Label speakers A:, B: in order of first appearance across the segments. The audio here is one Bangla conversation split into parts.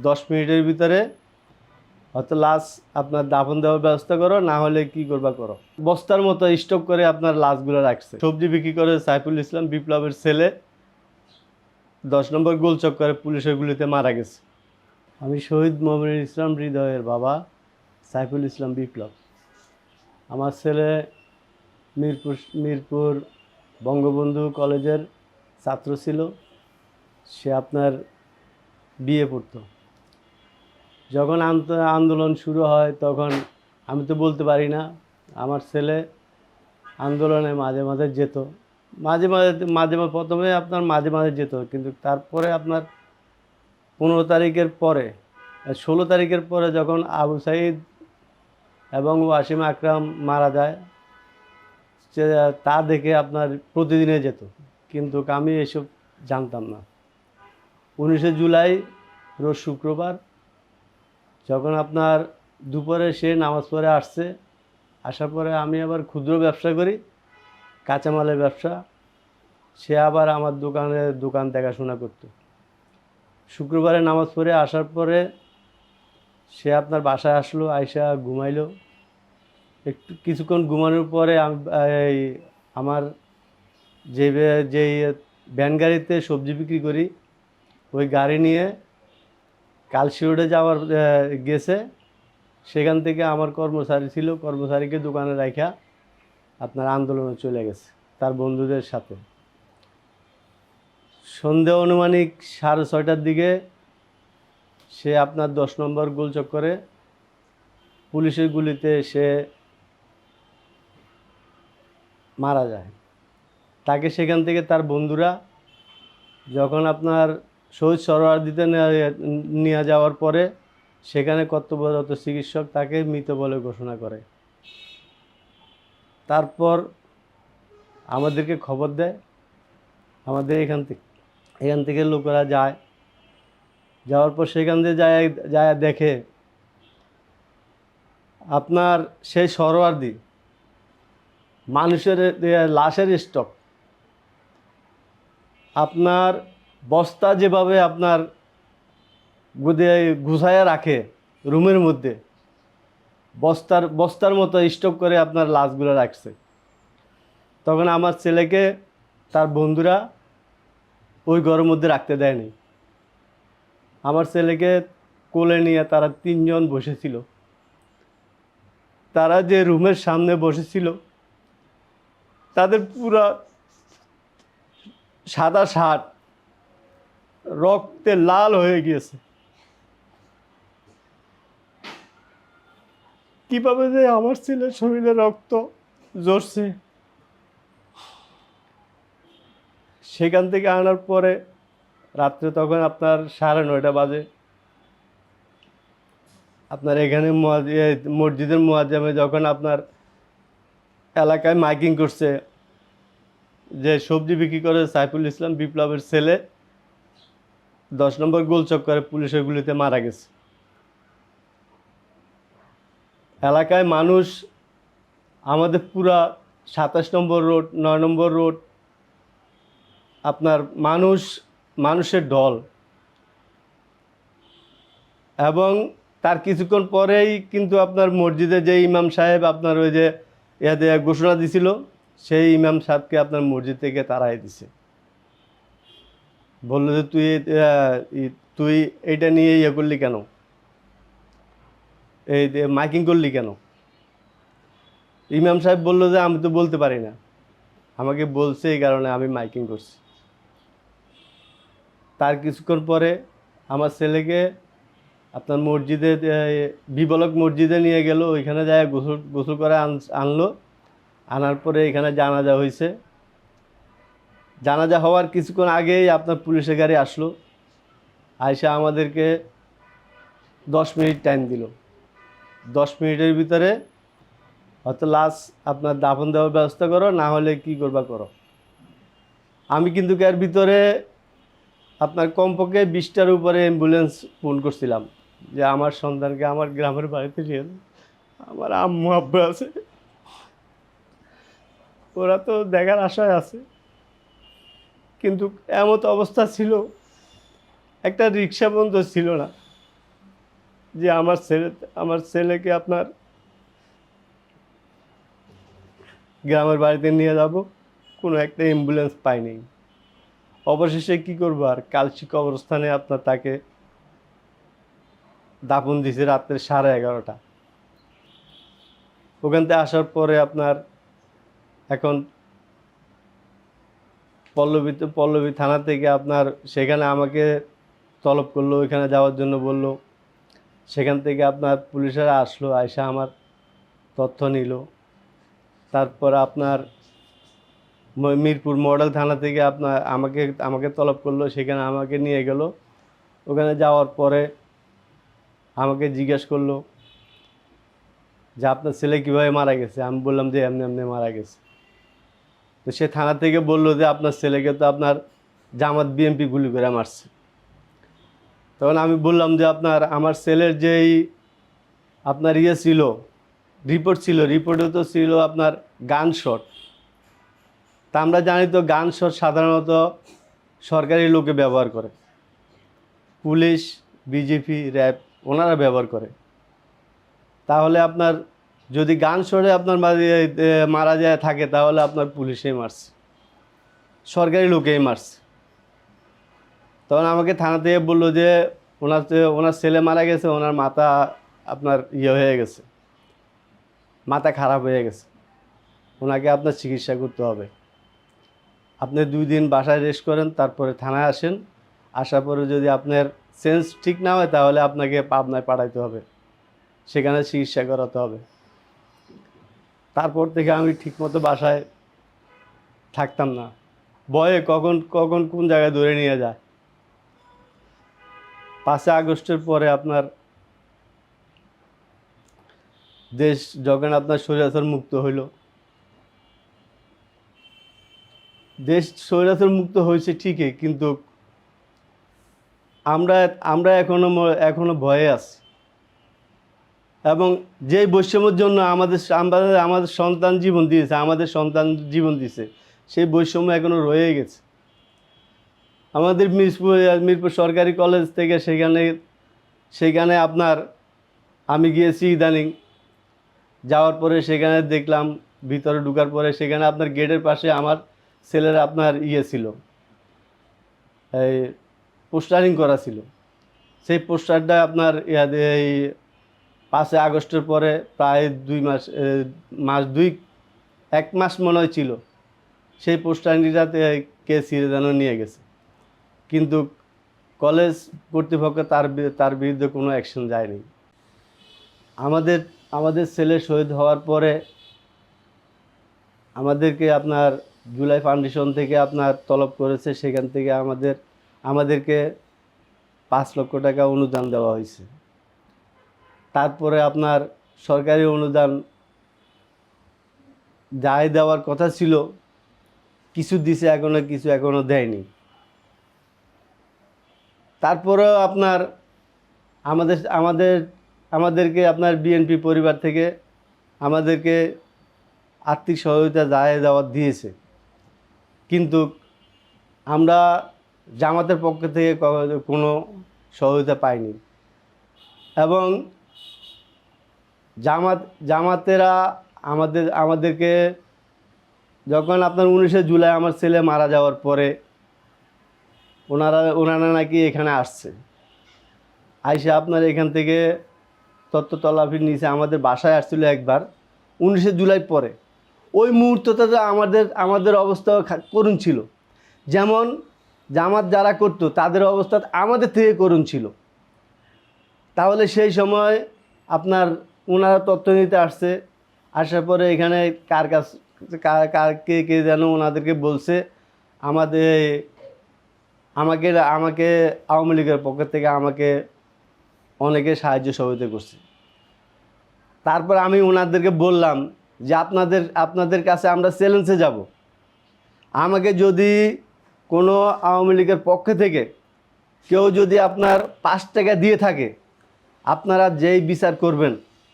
A: 10 মিনিটের ভিতরে হয়তো লাশ আপনার দাফন দেওয়ার ব্যবস্থা করো, না হলে কি করবা করো। বস্তার মতো স্টক করে আপনার লাশগুলো রাখছে। সবজি বিক্রি করে সাইফুল ইসলাম বিপ্লবের ছেলে 10 নম্বর গোলচক্করে পুলিশের গুলিতে মারা গেছে। আমি শহীদ মোমিনুল ইসলাম হৃদয়ের বাবা সাইফুল ইসলাম বিপ্লব। আমার ছেলে মিরপুর বঙ্গবন্ধু কলেজের ছাত্র ছিল। সে আপনার বিয়ে পড়তো। যখন আন্দোলন শুরু হয় তখন আমি তো বলতে পারি না। আমার ছেলে আন্দোলনে মাঝে মাঝে যেত, মাঝে প্রথমে আপনার মাঝে মাঝে যেত, কিন্তু তারপরে আপনার 15 তারিখের পরে 16 তারিখের পরে যখন আবু সাইদ এবং ওয়াসিম আকরাম মারা যায়, সে তা দেখে আপনার প্রতিদিনে যেত, কিন্তু আমি এসব জানতাম না। 19শে জুলাই রোজ শুক্রবার যখন আপনার দুপুরে সে নামাজ পড়ে আসছে, আসার পরে আমি আবার ক্ষুদ্র ব্যবসা করি, কাঁচামালের ব্যবসা। সে আবার আমার দোকান দেখাশোনা করত। শুক্রবারে নামাজ পড়ে আসার পরে সে আপনার বাসায় আসলো, আয়সা ঘুমাইলো। একটু কিছুক্ষণ ঘুমানোর পরে আমার যেই ভ্যান গাড়িতে সবজি বিক্রি করি, ওই গাড়ি নিয়ে কালশিরোডে যাওয়ার গেছে। সেখান থেকে আমার কর্মচারী ছিল, কর্মচারীকে দোকানে রাখা আপনার আন্দোলনে চলে গেছে তার বন্ধুদের সাথে। সন্ধে আনুমানিক 6:30টার দিকে সে আপনার 10 নম্বর গোলচক্করে পুলিশের গুলিতে সে মারা যায়। তাকে সেখান থেকে তার বন্ধুরা যখন আপনার শহীদ সরোয়ার্দীতে নিয়ে যাওয়ার পরে সেখানে কর্তব্যরত চিকিৎসক তাকে মৃত বলে ঘোষণা করে। তারপর আমাদেরকে খবর দেয়, আমাদের এখান থেকে লোকেরা যায়। যাওয়ার পর সেখান থেকে যায় দেখে আপনার সেই সরোয়ার্দী মানুষের লাশের স্টক, আপনার বস্তা যেভাবে আপনার গুছায়া রাখে রুমের মধ্যে, বস্তার মতো স্টক করে আপনার লাশগুলো রাখছে। তখন আমার ছেলেকে তার বন্ধুরা ওই ঘরের মধ্যে রাখতে দেয়নি। আমার ছেলেকে কোলে নিয়ে তারা 3জন বসেছিল। তারা যে রুমের সামনে বসেছিল তাদের পুরা সাদা শার্ট রক্তে লাল হয়ে গিয়েছে। কিভাবে যে আমার ছেলের শরীরে রক্ত ঝরছে, সেখান থেকে আনার পরে রাত্রে তখন আপনার 9:30 বাজে। আপনার এখানে মসজিদের মুয়াজ্জিমে যখন আপনার এলাকায় মাইকিং করছে যে সবজি বিক্রি করে সাইফুল ইসলাম বিপ্লবের ছেলে 10 নম্বর গোলচক্করে পুলিশের গুলিতে মারা গেছে। এলাকায় মানুষ, আমাদের পুরা 27 নম্বর রোড, 9 নম্বর রোড, আপনার মানুষের ঢল। এবং তার কিছুক্ষণ পরেই কিন্তু আপনার মসজিদে যে ইমাম সাহেব আপনার ওই যে ইয়াতে ঘোষণা দিছিল, সেই ইমাম সাহেবকে আপনার মসজিদ থেকে তাড়াই দিছে। বললো যে তুই এইটা নিয়ে ইয়ে করলি কেন, এই মাইকিং করলি কেন? ইমাম সাহেব বললো যে আমি তো বলতে পারি না, আমাকে বলছে এই কারণে আমি মাইকিং করছি। তার কিছুক্ষণ পরে আমার ছেলেকে আপনার মসজিদে বিবলক মসজিদে নিয়ে গেল। ওইখানে যায় গোসল করে আনলো। আনার পরে এখানে জানাজা হয়েছে। জানাজা হওয়ার কিছুক্ষণ আগেই আপনার পুলিশের গাড়ি আসলো, আইসা আমাদেরকে 10 মিনিট টাইম দিল। 10 মিনিটের ভিতরে হয়তো লাশ আপনার দাফন দেওয়ার ব্যবস্থা করো, না হলে কি করবা করো। আমি কিন্তু এর ভিতরে আপনার কমপক্ষে 20টার উপরে অ্যাম্বুলেন্স ফোন করছিলাম যে আমার সন্তানকে আমার গ্রামের বাড়িতে নিয়ে, আমার আম্মু আব্বা আছে, ওরা তো দেখার আশায় আছে। কিন্তু এমত অবস্থা ছিল, একটা রিক্সা পর্যন্ত ছিল না। যে আমার ছেলেকে আপনার গ্রামের বাড়িতে নিয়ে যাব, কোনো একটা অ্যাম্বুলেন্স পাইনি। অবশেষে কি করবো আর, কালচি কবরস্থানে আপনার তাকে দাফন দিছে রাত্রে 11:30। ওখান থেকে আসার পরে আপনার এখন পল্লবী থানা থেকে আপনার সেখানে আমাকে তলব করলো, ওইখানে যাওয়ার জন্য বলল। সেখান থেকে আপনার পুলিশেরা আসলো, আয়সা আমার তথ্য নিল। তারপর আপনার মিরপুর মডেল থানা থেকে আপনার আমাকে তলব করলো, সেখানে আমাকে নিয়ে গেল। ওখানে যাওয়ার পরে আমাকে জিজ্ঞেস করলো যে আপনার ছেলে কীভাবে মারা গেছে। আমি বললাম যে এমনি এমনি মারা গেছে। তো সে থানা থেকে বললো যে আপনার ছেলেকে তো আপনার জামাত বিএনপি গুলি করে মারছে। তখন আমি বললাম যে আমার ছেলের যেই আপনার ছিল, রিপোর্ট ছিল, রিপোর্টে তো ছিল আপনার গান শট। তা আমরা জানি তো গান শট সাধারণত সরকারি লোকে ব্যবহার করে, পুলিশ, বিজেপি, র্যাব ওনারা ব্যবহার করে। তাহলে আপনার যদি গান শটে আপনার মারা যায় থাকে, তাহলে আপনার পুলিশেই মারছে, সরকারি লোকেই মারছে। তখন আমাকে থানা থেকে বললো যে ওনার ছেলে মারা গেছে, ওনার মাথা আপনার হয়ে গেছে, মাথা খারাপ হয়ে গেছে, ওনাকে আপনার চিকিৎসা করতে হবে। আপনি 2 দিন বাসায় রেস্ট করেন, তারপরে থানায় আসেন। আসার পরে যদি আপনার সেন্স ঠিক না হয়, তাহলে আপনাকে পাবনায় পাঠাইতে হবে, সেখানে চিকিৎসা করাতে হবে। তারপর থেকে আমি ঠিকমতো বাসায় থাকতাম না, ভয়ে কখন কখন কোন জায়গায় ধরে নিয়ে যায়। 5 আগস্টের পরে আপনার দেশ যখন আপনার স্বৈরাচার মুক্ত হইল, দেশ স্বৈরাচার মুক্ত হয়েছে ঠিকই, কিন্তু আমরা আমরা এখনো ভয়ে আছি। এবং যেই বৈষম্যের জন্য আমাদের সন্তান জীবন দিয়েছে, সেই বৈষম্য এখনো রয়ে গেছে। আমাদের মিরপুর সরকারি কলেজ থেকে সেখানে আপনার আমি গিয়েছি ইদানিং, যাওয়ার পরে সেখানে দেখলাম, ভিতরে ঢোকার পরে সেখানে আপনার গেটের পাশে আমার ছেলের আপনার ছিল, এই পোস্টারিং করা ছিল। সেই পোস্টারটা আপনার এই 5 আগস্টের পরে প্রায় 1 মাস মনে হয় ছিল, সেই পোস্টারিংটাতে কে ছিঁড়ে যেন নিয়ে গেছে। কিন্তু কলেজ কর্তৃপক্ষ তার বিরুদ্ধে কোনো অ্যাকশন যায়নি। আমাদের ছেলে শহীদ হওয়ার পরে আমাদেরকে আপনার জুলাই ফাউন্ডেশন থেকে আপনার তলব করেছে, সেখান থেকে আমাদেরকে 5 লক্ষ টাকা অনুদান দেওয়া হয়েছে। তারপরে আপনার সরকারি অনুদান যাই দেওয়ার কথা ছিল, কিছু দিছে, কিছু এখনো দেয়নি। তারপরেও আপনার আমাদেরকে আপনার বিএনপি পরিবার থেকে আমাদেরকে আর্থিক সহায়তা যাই দেওয়া দিয়েছে, কিন্তু আমরা জামাতের পক্ষ থেকে কোনো সহায়তা পাইনি। এবং জামাতেরা আমাদেরকে যখন আপনার 19 জুলাই আমার ছেলে মারা যাওয়ার পরে ওনারা নাকি এখানে আসছে, আইসা আপনার এখান থেকে তত্ত্ব তল্লাফির নিচে আমাদের বাসায় আসছিল একবার 19 জুলাই পরে। ওই মুহূর্তটা আমাদের অবস্থা করুণ ছিল, যেমন জামাত যারা করতো তাদের অবস্থা আমাদের থেকে করুণ ছিল। তাহলে সেই সময় আপনার ওনারা তথ্য নিতে আসছে, আসার পরে এখানে কে যেন ওনাদেরকে বলছে আমাকে আওয়ামী লীগের পক্ষ থেকে আমাকে অনেকে সাহায্য সহযোগিতা করছে। তারপর আমি ওনাদেরকে বললাম যে আপনাদের কাছে আমরা চ্যালেঞ্জে যাব, আমাকে যদি কোনো আওয়ামী লীগের পক্ষ থেকে কেউ যদি আপনার 5 টাকা দিয়ে থাকে, আপনারা যেই বিচার করবেন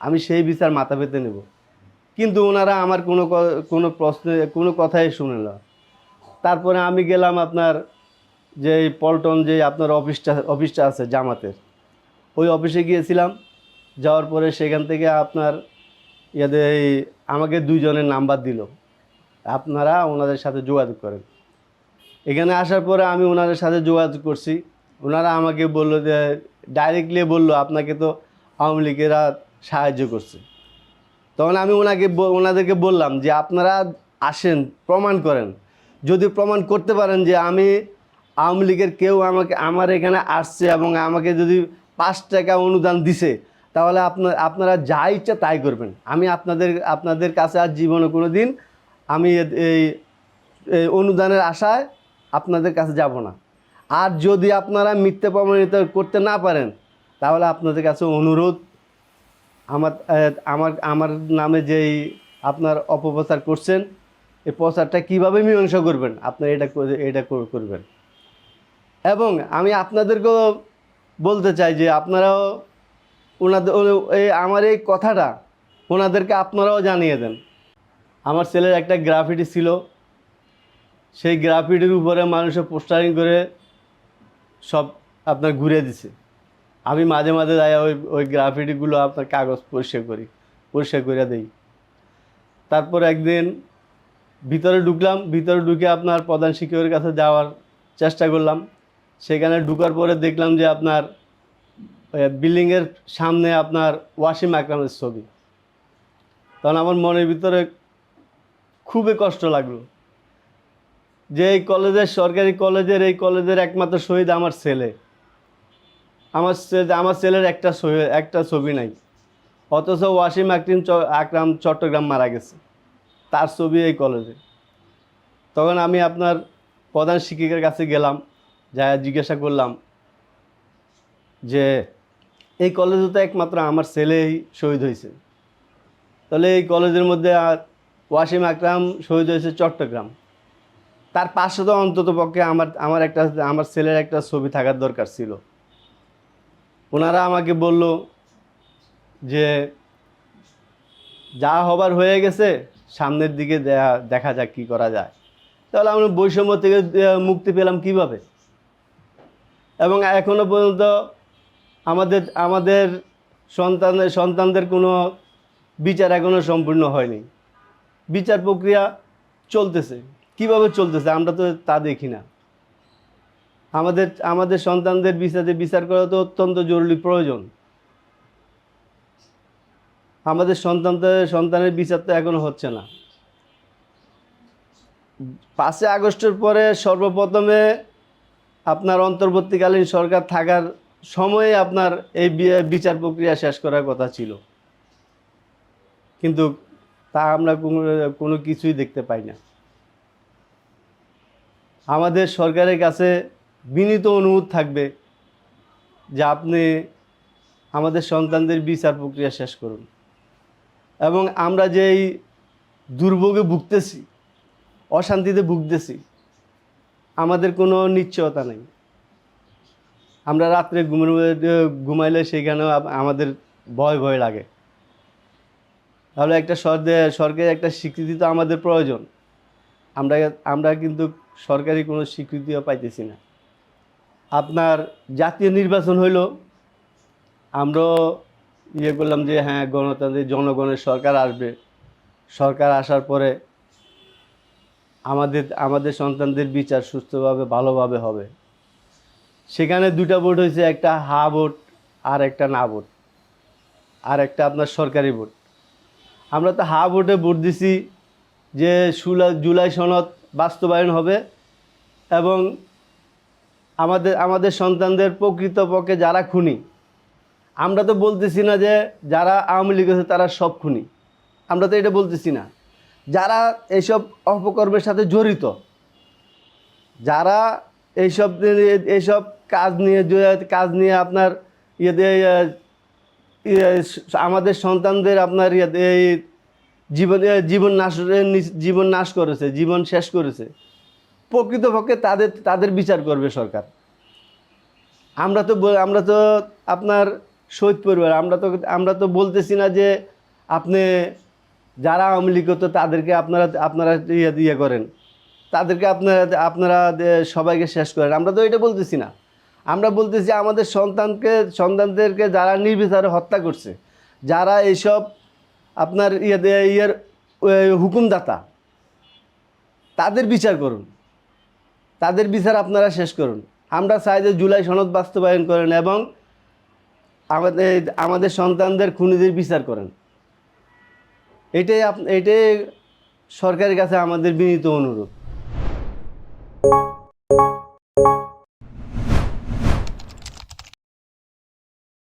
A: আমি সেই বিচার মাথা পেতে নেব। কিন্তু ওনারা আমার কোনো প্রশ্নে কোনো কথাই শুনে না। তারপরে আমি গেলাম আপনার যে পল্টন যে আপনার অফিসটা আছে জামাতের, ওই অফিসে গিয়েছিলাম, যাওয়ার পরে সেখান থেকে আপনার এই আমাকে দুইজনের নাম্বার দিল, আপনারা ওনাদের সাথে যোগাযোগ করেন। এখানে আসার পরে আমি ওনাদের সাথে যোগাযোগ করছি। ওনারা আমাকে বললো যে ডাইরেক্টলি বললো আপনাকে তো আওয়ামী লীগেরা সাহায্য করছে। তখন আমি ওনাদেরকে বললাম যে আপনারা আসেন, প্রমাণ করেন। যদি প্রমাণ করতে পারেন যে আমি আওয়ামী লীগের কেউ আমার এখানে আসছে এবং আমাকে যদি 5 টাকা অনুদান দিছে, তাহলে আপনারা যা ইচ্ছা তাই করবেন। আমি আপনাদের কাছে আর জীবনে কোনো দিন আমি এই অনুদানের আশায় আপনাদের কাছে যাব না। আর যদি আপনারা মিথ্যা প্রমাণিত করতে না পারেন, তাহলে আপনাদের কাছে অনুরোধ, আমার আমার আমার নামে যেই আপনার অপপ্রচার করছেন, এই প্রচারটা কীভাবে মীমাংসা করবেন, আপনারা এটা করবেন। এবং আমি আপনাদেরকেও বলতে চাই যে আপনারাও আমার এই কথাটা ওনাদেরকে আপনারাও জানিয়ে দেন। আমার ছেলের একটা গ্রাফিটি ছিল, সেই গ্রাফিটির উপরে মানুষের পোস্টারিং করে সব আপনার ঘুরে দিছে। আমি মাঝে মাঝে যাই ওই গ্রাফিটিগুলো আপনার কাগজ পরিষ্কার করে দিই। তারপর একদিন ভিতরে ঢুকে আপনার প্রধান শিক্ষকের কাছে যাওয়ার চেষ্টা করলাম। সেখানে ঢুকার পরে দেখলাম যে আপনার বিল্ডিংয়ের সামনে আপনার ওয়াসিম আকরামের ছবি। তখন আমার মনের ভিতরে খুবই কষ্ট লাগলো যে এই কলেজের, সরকারি কলেজের, এই কলেজের একমাত্র শহীদ আমার ছেলে। আমার ছেলের একটা ছবি নাই, অথচ ওয়াসিম আকরাম চট্টগ্রাম মারা গেছে, তার ছবি এই কলেজে। তখন আমি আপনার প্রধান শিক্ষকের কাছে গেলাম, যা জিজ্ঞাসা করলাম যে এই কলেজে তো একমাত্র আমার ছেলেই শহীদ হয়েছে, তাহলে এই কলেজের মধ্যে আর ওয়াসিম আকরাম শহীদ হয়েছে চট্টগ্রাম, তার পাশে তো অন্তত পক্ষে আমার ছেলের একটা ছবি থাকার দরকার ছিল। ওনারা আমাকে বলল যে যা হবার হয়ে গেছে, সামনের দিকে দেখা যাক কী করা যায়। তাহলে আমরা বৈষম্য থেকে মুক্তি পেলাম কিভাবে? এবং এখনো পর্যন্ত আমাদের সন্তানদের কোনো বিচার এখনো সম্পূর্ণ হয়নি। বিচার প্রক্রিয়া চলতেছে, কিভাবে চলতেছে আমরা তো তা দেখি না। আমাদের সন্তানদের বিচার করা তো অত্যন্ত জরুরি প্রয়োজন। আমাদের সন্তানের বিচার তো এখনো হচ্ছে না। 5 আগস্টের পরে সর্বপ্রথমে আপনার অন্তর্বর্তীকালীন সরকার থাকার সময়ে আপনার এই বিচার প্রক্রিয়া শেষ করার কথা ছিল, কিন্তু তা আমরা কোনো কিছুই দেখতে পাই না। আমাদের সরকারের কাছে বিনীত অনুরোধ থাকবে যে আপনি আমাদের সন্তানদের বিচার প্রক্রিয়া শেষ করুন। এবং আমরা যে এই দুর্ভোগে ভুগতেছি, অশান্তিতে ভুগতেছি, আমাদের কোনো নিশ্চয়তা নেই। আমরা রাত্রে ঘুমাইলে সেখানেও আমাদের ভয় লাগে। তাহলে একটা সরকারি একটা স্বীকৃতি তো আমাদের প্রয়োজন। আমরা কিন্তু সরকারি কোনো স্বীকৃতিও পাইতেছি না। আপনার জাতীয় নির্বাচন হইল, আমরাও করলাম যে হ্যাঁ, গণতান্ত্রিক জনগণের সরকার আসবে। সরকার আসার পরে আমাদের সন্তানদের বিচার সুস্থভাবে ভালোভাবে হবে। সেখানে 2টা ভোট হয়েছে, একটা হা ভোট আর একটা না ভোট, আর একটা আপনার সরকারি ভোট। আমরা তো হা ভোটে ভোট দিছি যে জুলাই সনদ বাস্তবায়ন হবে এবং আমাদের সন্তানদের প্রকৃতপক্ষে যারা খুনি, আমরা তো বলতেছি না যে যারা আওয়ামী লীগ আছে তারা সব খুনি, আমরা তো এটা বলতেছি না। যারা এইসব অপকর্মের সাথে জড়িত, যারা এইসব কাজ নিয়ে আপনার আমাদের সন্তানদের আপনার এই জীবন নাশ করেছে, জীবন শেষ করেছে, প্রকৃতপক্ষে তাদের বিচার করবে সরকার। আমরা তো আপনার শহীদ পরিবার, আমরা তো বলতেছি না যে আপনি যারা আওয়ামী লীগ তো তাদেরকে আপনারা করেন, তাদেরকে আপনারা সবাইকে শেষ করেন, আমরা তো এটা বলতেছি না। আমরা বলতেছি আমাদের সন্তানদেরকে যারা নির্বিচারে হত্যা করছে, যারা এইসব আপনার ইয়ের হুকুমদাতা, তাদের বিচার করুন, তাদের বিচার আপনারা শেষ করুন। আমরা চাই যে জুলাই সনদ বাস্তবায়ন করেন এবং আমাদের সন্তানদের খুনিদের বিচার করেন। এটাই সরকারের কাছে আমাদের বিনীত অনুরোধ।